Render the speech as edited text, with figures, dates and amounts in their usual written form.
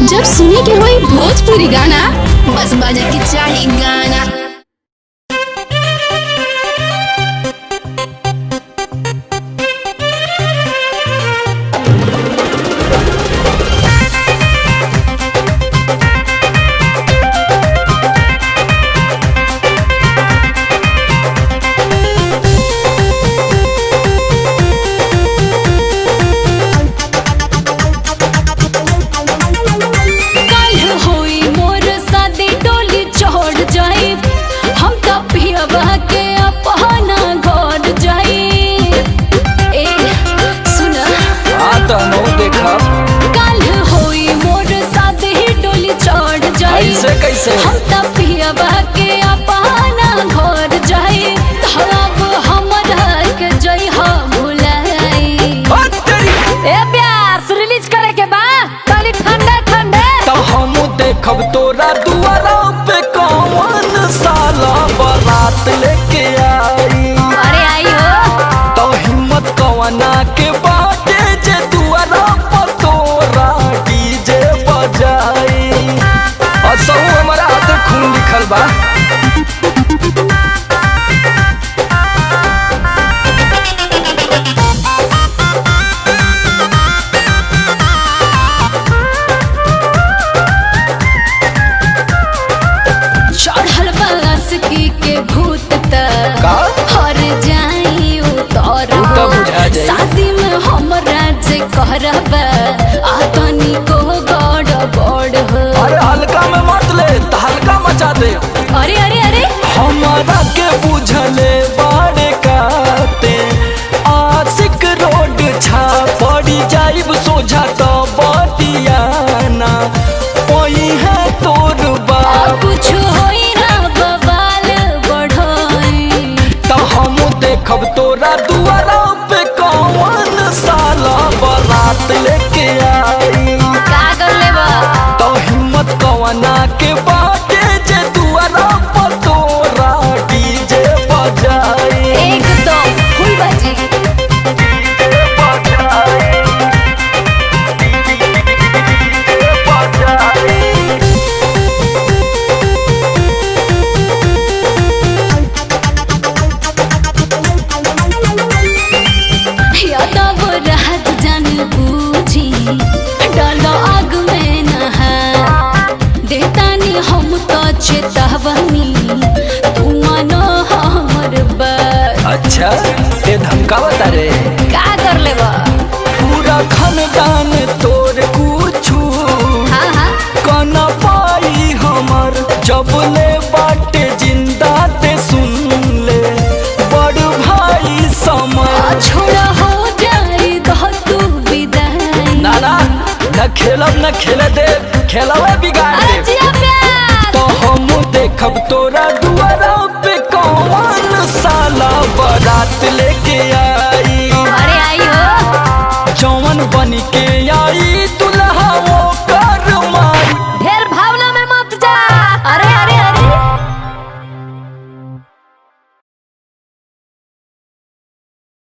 जब सुने के होई भोजपुरी गाना बस बजे के चाही गाना। कैसे हम तपियाबा के अपना घर जाई तब हमरा के जई हो भुलाई। ए प्यार रिलीज करे के बा खाली ठंडा ठंडा तो हम देखब तोरा दुआरा पे कौन साला बारात लेके आई। अरे आई हो तो हिम्मत कवना के बाटे जे दुआरा पर तोरा डीजे बजाई। असहु हमारा हाथ खून लिखल बा। चढ़ल बासुकी के भूत तक हर जाई उतर शादी में हमरा जे करब आतनी को गड़बड़ हो। अरे हल्का में मत ले तो हल्का मचा दे। अरे अरे अरे हमारा के बुझले बाड़े काते आशिक रोड छा पड़ी जाइब सोझा तो बटियाना ओही है तोर बाप। कुछ होई ना बवाल बढ़ोई तो हम देखब तोरा दुआरा पे कौन साला बारात लेके आई। का कर लेबा तो हिम्मत कवना के बाटे जे दुआरा पर तोरा डीजे बजाई। एकदम फुल बाजी यादव रात जान बूझी डालो आग में नहा देतानी हम तो चेतावनी तू मानो हमर बात। अच्छा ये धमकावता रे का कर लेबा पूरा खानदान तोर कुछू हाँ हाँ कना पाई हमर जब ले बाटे जिंदा ते सुन ले बड़ भाई समय छोड़ा हो जाई तू विदाई। ना ना न खेलब न खेले दे खेलवे बिगाड़ दे। जिया प्यार तो हम देखब तोरा